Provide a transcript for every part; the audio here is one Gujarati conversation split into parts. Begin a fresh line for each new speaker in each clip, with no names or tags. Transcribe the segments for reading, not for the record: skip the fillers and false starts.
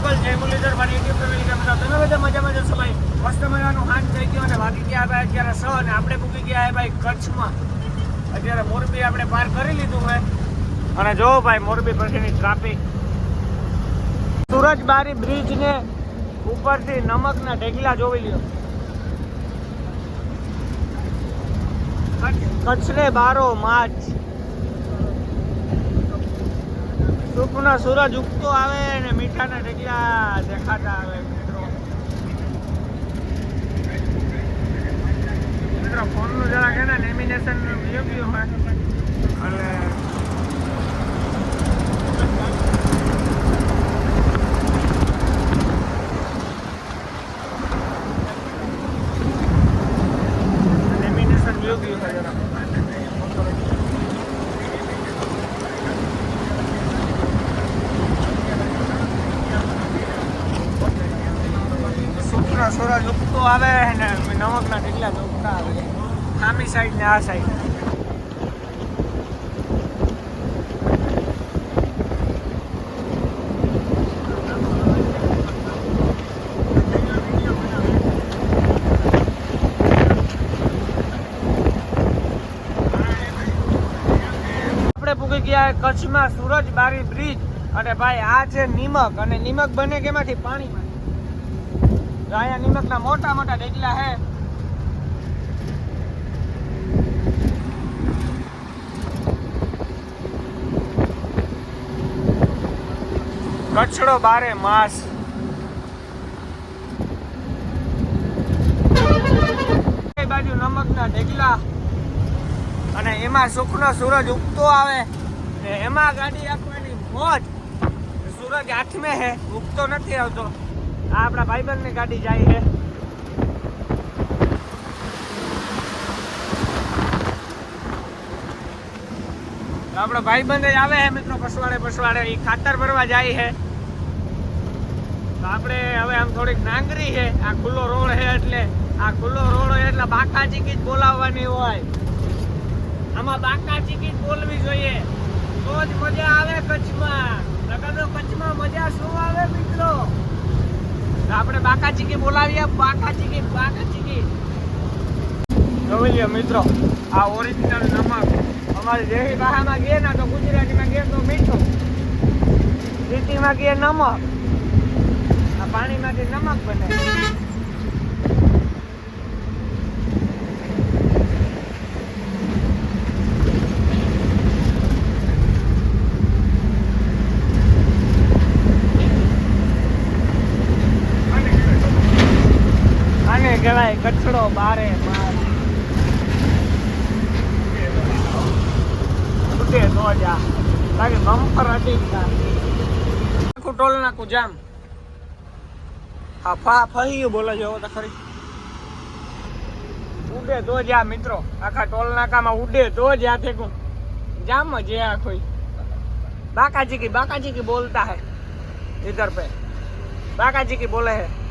મોગલ જય મુરલીધર મારી યુટ્યુબ ફેમિલી કેમ છો તમે બધા મજામાં જશો ભાઈ મસ્ત મજાનું હાંજ થઈ ગયો અને વાગી ગયા ભાઈ અત્યારે 6 અને આપણે પૂકી ગયા ભાઈ કચ્છમાં અત્યારે મોરબી આપણે પાર કરી લીધું છે અને જો ભાઈ મોરબી પછીની ટ્રાફિક સુરજબારી બ્રિજ ને ઉપરથી નમકના ઢેગલા જોઈ લ્યો કચ્છને બારો માચ સુખનો સૂરજ ઉગતો આવે ને મીઠાના ઢેગલા દેખાતા આવે મિત્રો ફોનનું જરાક છે ને લેમિનેશન યોગ્ય હોય એટલે લેમિનેશન યોગ્ય હોય જરા સૂરજ ઉગતો આવે ને નમકના ઢેગલા ઉગતા આવે સામી સાઈડ ને આ સાઈડ આપણે પૂકી ગયા કચ્છમાં સુરજબારી બ્રિજ અને ભાઈ આ છે નિમક અને નિમક બને કેમાંથી પાણીમાં અહીંયા નિમકના મોટા મોટા ઢેગલા હે કચ્છડો બારે માસ એ બાજુ નમકના ઢેગલા અને એમાં સુખનો સૂરજ ઉગતો આવે ને એમાં ગાડી આપવાની મોજ સૂરજ હાથમે હે ઉગતો નથી આવતો આ આપણા ભાઈબંધની ગાડી જાય છે આપણા ભાઈબંધ આવે છે મિત્રો પસવાડે એ ખાતર ભરવા જાય છે તો આપણે હવે આમ થોડીક નાંગરી છે આ ખુલ્લો રોડ છે એટલે આ ખુલ્લો રોડ હોય એટલે બાકા ચીકી જ બોલાવવાની હોય આમાં બાકા ચીકી જ બોલવી જોઈએ તો જ મજા આવે કચ્છમાં નકર કચ્છમાં મજા શું આવે મિત્રો આપણે બાકા ચીકી બોલાવીએ બાકા ચીકી જોઈ લ્યો મિત્રો આ ઓરિજિનલ નમક અમારી દેશી ભાષામાં ગયે ને તો ગુજરાતીમાં ગયે તો મીઠું સિટીમાં ગયે નમક આ પાણીમાંથી નમક બને કહેવાય કચ્છડો બારે માસ ઉડે તો જા લાગે બમ્પર હતી આખું ટોલ નાખું જામ હા ફહી બોલે જો તો ખરી ઉડે તો જા મિત્રો આખા ટોલ નાકામાં ઉડે તો જા થેકું જામ જે આખો બાકા ચીકી બોલતા है इधर पे बाका चीकी बोले है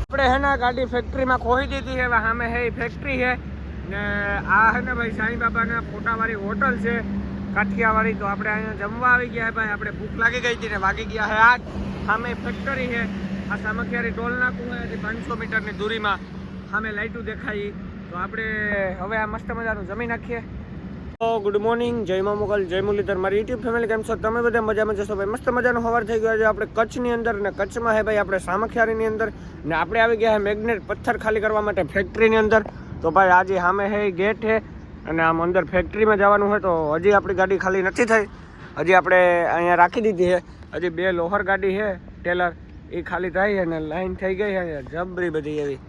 આપણે है ना गाड़ी फैक्ट्री में खोई दी थी है वहाँ में है फैक्ट्री है ने आ है ने भाई साईं बाबा ने फोटा वाली होटल છે કાઠિયાવાડી તો આપણે અહીંયા જમવા આવી ગયા ભાઈ આપણે ભૂખ લાગી ગઈ હતી ને વાગી ગયા है આજ સામે ફેક્ટરી है આ સામખિયારી ટોલ નાકું है 500 મીટરની દૂરીમાં સામે લાઈટો દેખાઈ તો આપણે હવે આ મસ્ત મજાનું જમી નાખીએ તો ગુડ મોર્નિંગ જય મા મોગલ જય મુરલીધર મારી યુટ્યુબ ફેમિલી કેમ છો તમે બધા મજામાં જશો ભાઈ મસ્ત મજાનો સવાર થઈ ગયો છે આપણે કચ્છની અંદર ને કચ્છમાં હે ભાઈ આપણે સામખિયારીની અંદર ને આપણે આવી ગયા હે મેગ્નેટ પથ્થર ખાલી કરવા માટે ફેક્ટરીની અંદર તો ભાઈ આજે સામે હે ગેટ હે અને આમ અંદર ફેક્ટરીમાં જવાનું હોય તો હજી આપણી ગાડી ખાલી નથી થઈ હજી આપણે અહીંયા રાખી દીધી છે હજી 2 લોહર ગાડી છે ટેલર એ ખાલી થાય છે ને લાઈન થઈ ગઈ છે જબરી બધી એવી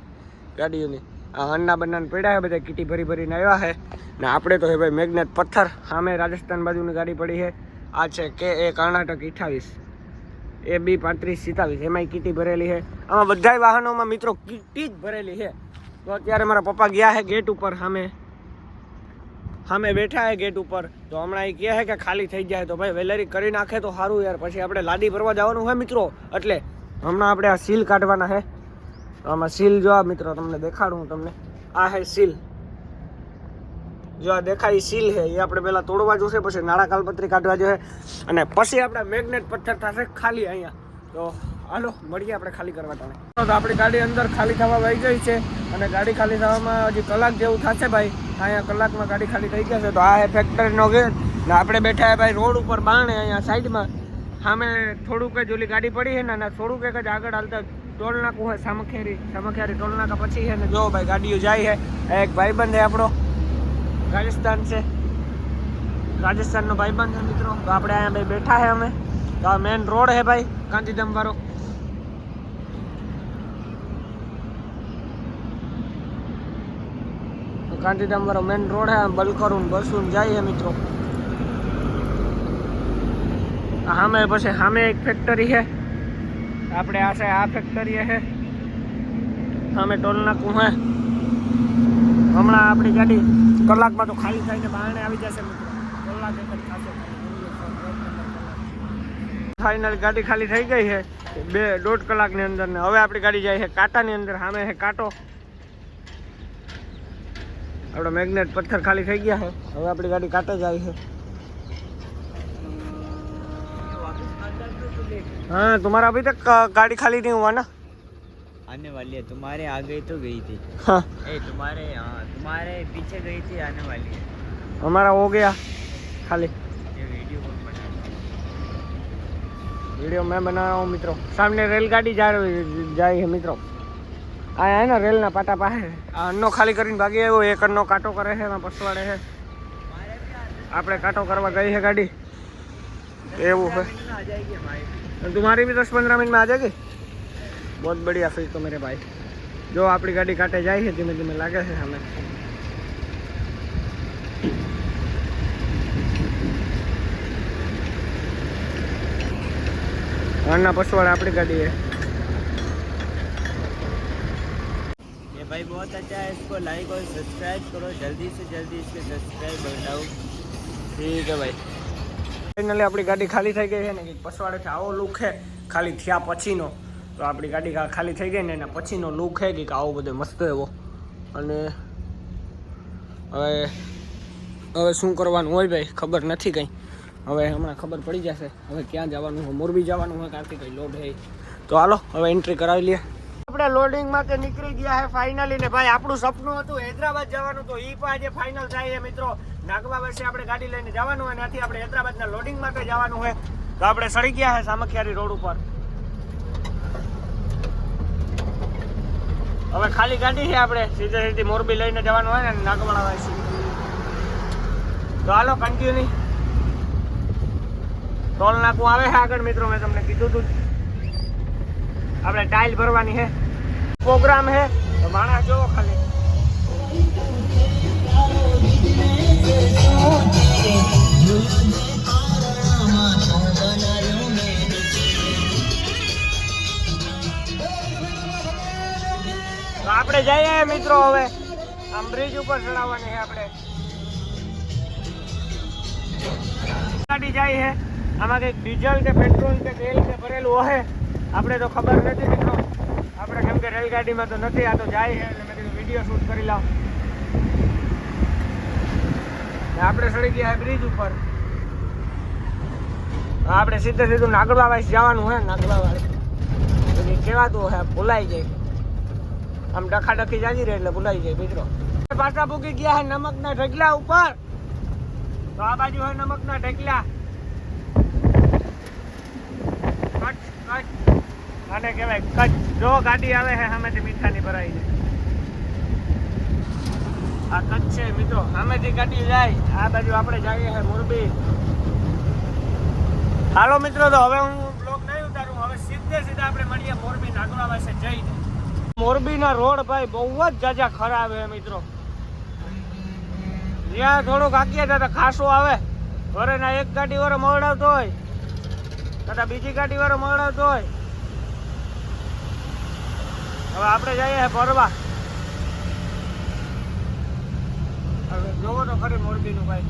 ગાડીઓની આ હન્ના બનાને પડ્યા છે બધા કીટી ભરીને આવ્યા છે ને આપણે તો હે ભાઈ મેગ્નેટ પથ્થર સામે રાજસ્થાન બાજુની ગાડી પડી છે આ છે કે એ કર્ણાટક 28 એ બી 3527 એમાંય કીટી ભરેલી છે આમાં બધાય વાહનોમાં મિત્રો કીટી જ ભરેલી છે તો અત્યારે મારા પપ્પા ગયા છે ગેટ ઉપર સામે બેઠા છે ગેટ ઉપર તો હમણાં એ કહે છે કે ખાલી થઈ જાય તો ભાઈ વેલેરી કરી નાખે તો સારું યાર પછી આપણે લાદી ભરવા જવાનું હોય મિત્રો એટલે હમણાં આપણે આ સીલ કાઢવાના છે આમાં સીલ જો મિત્રો તમને દેખાડું હું તમને આ છે સીલ जो आ देखा सील है ये આપણે પહેલા તોડવા જોશે પછી નાળા કાલપત્રી કાઢવા જોઈએ અને પછી આપણા મેગ્નેટ પથ્થર થશે ખાલી અહીંયા તો હાલો મળીએ આપણે ખાલી કરવા ટાણે. તો આપણી ગાડી અંદર ખાલી થવા વહી ગઈ છે અને ગાડી ખાલી થવામાં હજી કલાક જેવું થશે ભાઈ. અહીંયા કલાકમાં ગાડી ખાલી થઈ ગયા છે. તો આ ફેક્ટરીનો ગેટ ને આપણે બેઠા ભાઈ રોડ ઉપર બાણે અહીંયા સાઈડમાં. સામે થોડુંક જ ઓલી ગાડી પડી છે ને થોડુંક એક જ આગળ હાલતા ટોલ નાકું હોય સામખિયારી ટોલ નાકા પછી છે ને જો ભાઈ ગાડીઓ જાય છે. એક ભાઈબંધ છે આપણો રાજસ્થાન છે, રાજસ્થાનનો ભાઈબંધ છે મિત્રો. તો આપણે અહીંયા ભાઈ બેઠા છે અમે. તો આ મેન રોડ છે ભાઈ ગાંધીધામ વાળો. ગાંધીધામ વાળો મેન રોડ છે. બલકરું બસું જાય છે મિત્રો. સામે પછી સામે એક ફેક્ટરી છે આપણે આ છે. આ ફેક્ટરી છે સામે ટોલ નાકું છે. હમણાં આપણી ગાડી કલાકમાં તો ખાલી થઈને બહાને આવી જશે મિત્રો. કલાક એક જ થશે. ફાઇનલ ગાડી ખાલી થઈ ગઈ છે 2.5 કલાકની અંદર ને હવે આપણી ગાડી જાય છે કાંટાની અંદર. સામે છે કાંટો. આપણો મેગ્નેટ પથ્થર ખાલી થઈ ગયા છે. હવે આપણી ગાડી કાંટે જાય છે. हाँ तुम्हारा अभी तक गाड़ी खाली नहीं हुआ ना?
आने वाली है. तुम्हारे आ गई तो गई थी.
हाँ
तुम्हारे पीछे गई थी, आने वाली है.
हमारा हो गया खाली.
ये वीडियो कौन बना रहा है?
वीडियो मैं बना रहा हूँ मित्रों. सामने रेलगाड़ी जाए है मित्रों. आया है ना रेल ना पाटा पाहे. अन्नो खाली કરીને ભાગી આવ્યો. એક અન્નો કાંટો કરે છે એમાં પસવાડે છે. આપણે કાંટો કરવા ગઈ છે ગાડી. એવું है.
आ जाएगी हमारी.
तुम्हारी भी 10-15 मिनट में आ जाएगी. बहुत बढ़िया फिर तो मेरे भाई. जो આપણી ગાડી કાંટે જાય છે ધીમે ધીમે લાગે છે હમે. આના પછવાડે આપણી ગાડી है.
ये भाई बहुत अच्छा है. इसको लाइक और सब्सक्राइब करो. जल्दी से जल्दी इसके सब्सक्राइब बढ़ाओ.
ठीक है भाई. ફાઇનલી આપણી ગાડી ખાલી થઈ ગઈ છે ને. પછવાડેથી આવો લુક છે ખાલી થયા પછીનો. તો આપણી ગાડી ખાલી થઈ ગઈ ને એના પછીનો લુક છે કે આવો બધો મસ્ત એવો. અને હવે શું કરવાનું હોય ભાઈ ખબર નથી કંઈ. હવે હમણાં ખબર પડી જશે હવે ક્યાં જવાનું હોય. મોરબી જવાનું હોય કાંથી કંઈ લોડ છે. તો હાલો હવે એન્ટ્રી કરાવી લઈએ. આપણે લોડિંગ માટે નીકળી ગયા છે ફાઇનલી ને ભાઈ. આપણું સપનું હતું હૈદરાબાદ જવાનું તો એ પણ આજે ફાઇનલ થાય છે મિત્રો. નાગવા વર્ષે આપણે ગાડી લઈને જવાનું હોય ત્યાંથી આપણે હૈદરાબાદના લોડિંગ માટે જવાનું હોય. તો આપણે સડી ગયા છે સામખિયારી રોડ ઉપર. હવે ખાલી ગાડી છે. આપણે સીધી મોરબી લઈને જવાનું હોય ને નાગવાડા વાસી. તો હાલો કન્ટિન્યુ. ટોલ નાકું આવે છે આગળ મિત્રો. મેં તમને કીધું હતું આપણે ટાઇલ ભરવાની છે. પ્રોગ્રામ છે તો માણસ જોવો ખાલી. તો આપણે જઈએ મિત્રો. હવે આમ બ્રિજ ઉપર ચડાવવાની છે આપણે ગાડી જાય છે. આમાં કંઈક ડીઝલ કે પેટ્રોલ કે તેલ કે ભરેલું હોય આપણે તો ખબર નથી મિત્રો. આપણે કેમ કે રેલગાડીમાં તો નથી. આ તો જાય છે એટલે મેં કીધું વિડીયો શૂટ કરી લાવ. આપણે ચડી ગયા બ્રિજ ઉપર. આપણે સીધું નાગવા વાળી જવાનું હોય. નાગવા વાળી કહેવાતું હોય ભૂલાઈ જાય. આમ ડખાડખી જાજી રહે એટલે ભૂલાઈ જાય મિત્રો. પાછા પૂકી ગયા છે નમકના ઢગલા ઉપર. તો આ બાજુ હોય નમકના ઢગલા. આને કહેવાય કચ્છ. જો ગાડી આવે છે સામેથી મીઠાની ભરાઈ જાય. આ કચ્છ છે મિત્રો. સામેથી ગાડી જાય. આ બાજુ આપણે જઈએ છે મોરબી. હાલો મિત્રો તો હવે હું બ્લોગ નહીં ઉતારું. હવે સીધે આપણે મળીએ મોરબી નાગવા પાસે જઈને. મોરબીના રોડ ભાઈ બહુ જ જાજા ખરાબ છે મિત્રો. જ્યાં થોડુંક આકીએ ત્યાં ખાસો આવે. ઘરે ના એક ગાડી વાળો મળાવતો હોય કદાચ બીજી ગાડી વાળો મળાવતો હોય. હવે આપણે જઈએ ફરવા. હવે જોવો તો ખરી મોરબીનું ભાઈ.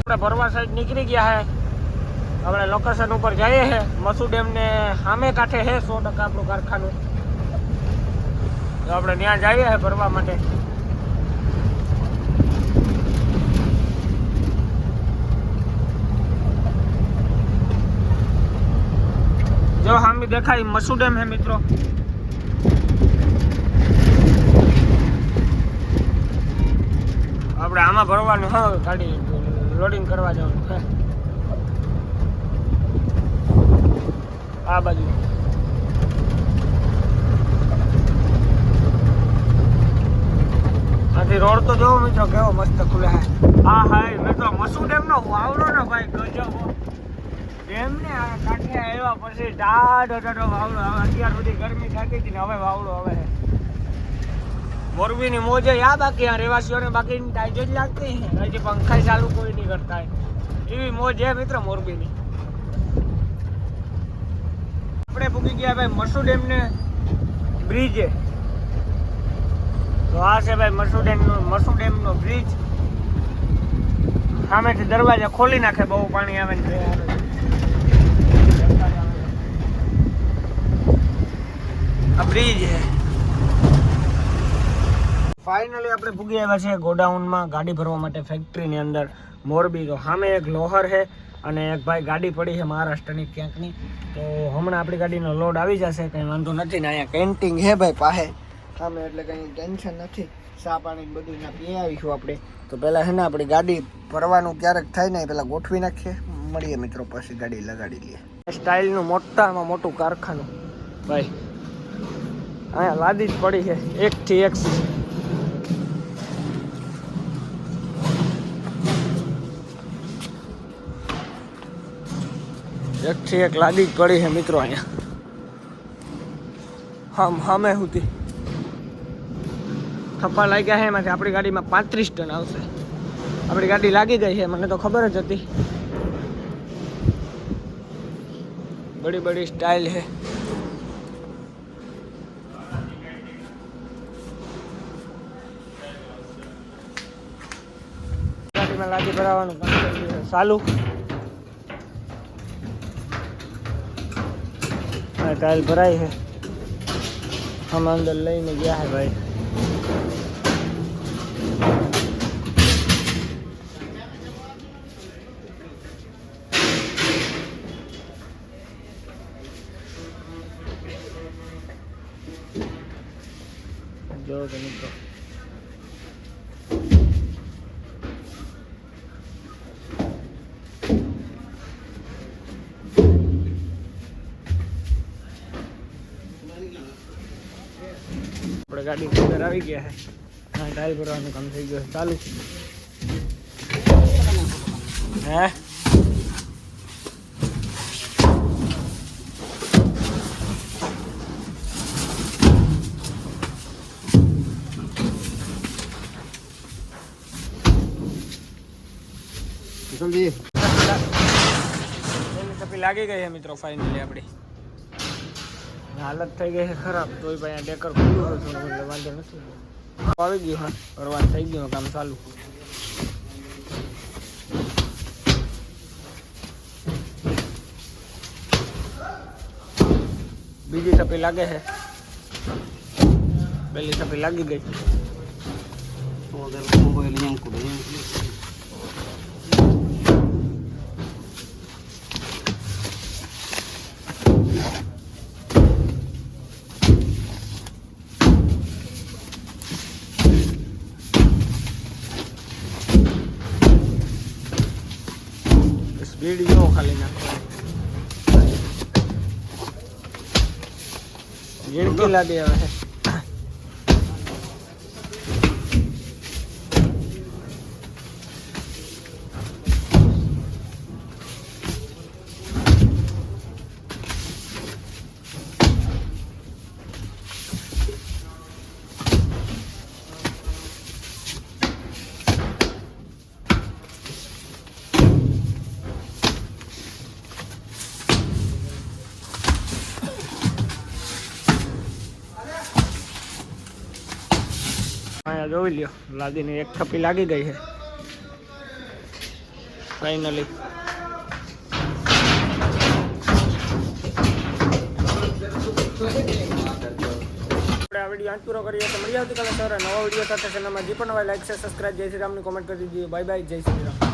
આપણે ભરવા સાઈડ નીકળી ગયા છે. આપણે લોકેશન ઉપર જઈએ છે. મસુ ડેમ ને સામે કાંઠે છે 100% આપણું કારખાનું. તો આપણે ત્યાં જઈએ છે ભરવા માટે. દેખાય મસુ ડેમ હે મિત્રો. આપણે આમાં ભરવાનું હા, ગાડી લોડિંગ કરવા જવાનું છે આ બાજુ. આથી રોડ તો જોવો મિત્રો કેવો મસ્ત ખુલે છે. હા હા મિત્રો મસુ ડેમ નો વાવડો ને ભાઈ ગજબ. ડેમ ને આ કાંઠે આવ્યા પછી ટાઢો વાવડો. હવે અત્યાર સુધી ગરમી થતી હતી ને હવે વાવડો આવે છે. મોરબીની મોજે યા બાકી આ રહેવાસીઓને બાકી ટાઈજો જ લાગતી હજી પંખા ચાલુ કોઈ નહીં કરતા એવી મોજ છે મિત્રો મોરબીની. આપણે પૂકી ગયા ભાઈ મસુ ડેમ ને બ્રિજ. તો આ છે ભાઈ મસુ ડેમ નો બ્રિજ. સામેથી દરવાજા ખોલી નાખે બહુ પાણી આવે ને આ બ્રિજ છે. ફાઇનલી આપણે પૂગી આવ્યા છે ગોડાઉનમાં ગાડી ભરવા માટે ફેક્ટરીની અંદર મોરબી. તો સામે એક લોહર છે અને એક ભાઈ ગાડી પડી છે મહારાષ્ટ્રની ક્યાંકની. તો હમણાં આપણી ગાડીનો લોડ આવી જશે, કંઈ વાંધો નથી ને. અહીંયા કેન્ટીન છે ભાઈ પાસે સામે, એટલે કંઈ ટેન્શન નથી. ચા પાણી બધું અહીંયા પી આવીશું આપણે. તો પહેલાં છે ને આપણી ગાડી ભરવાનું ક્યારેક થાય ને પહેલાં ગોઠવી નાખીએ. મળીએ મિત્રો પછી ગાડી લગાડી લઈએ. સ્ટાઇલનું મોટામાં મોટું કારખાનું ભાઈ અહીંયા લાદી જ પડી છે એકથી એક. એકથી એક લાદી જ પડી છે મિત્રો અહીંયા. હમે સુધી થપ્પા લાગ્યા છે. એમાંથી આપણી ગાડીમાં 35 ટન આવશે. આપણી ગાડી લાગી ગઈ છે, મને તો ખબર જ હતી. બડી બડી સ્ટાઇલ છે. ગાડીમાં લાદી ભરાવાનું કામ કરી દીધું છે ચાલુ. ટાઇલ ભરાઈ છે. हम अंदर લઈને ગયા है भाई. जो મિત્રો આપણે ગાડી અંદર આવી ગયા છે. હા ટાઈલ ભરવાનું કામ થઈ ગયું ચાલુ. હે લાગી ગઈ છે મિત્રો. ફાઇનલી આપણી હાલત થઈ ગઈ છે ખરાબ. તોય ભાઈ ડેકર ખુલ્લું હતું એટલે વાંધો નથી. આવી ગયું હા કરવાનું થઈ ગયું કામ ચાલુ. બીજી થપ્પી લાગે છે. પહેલી થપ્પી લાગી ગઈ. સ્પીડ જો ખાલી નાખવાની ઝીણકી લાદી આવે છે. અહીંયા જોઈ લ્યો લાદીની એક થપ્પી લાગી ગઈ છે ફાઇનલી. આપણે આ વિડીયો અંત પૂરો કરીએ તો મળી આવતીકાલે સવારે નવા વિડીયો સાથે ચેનલમાં જે પણ હોય લાઈક છે સબસ્ક્રાઈબ. જય શ્રી રામની કોમેન્ટ કરી દીધી. Bye bye. જય શ્રી રામ.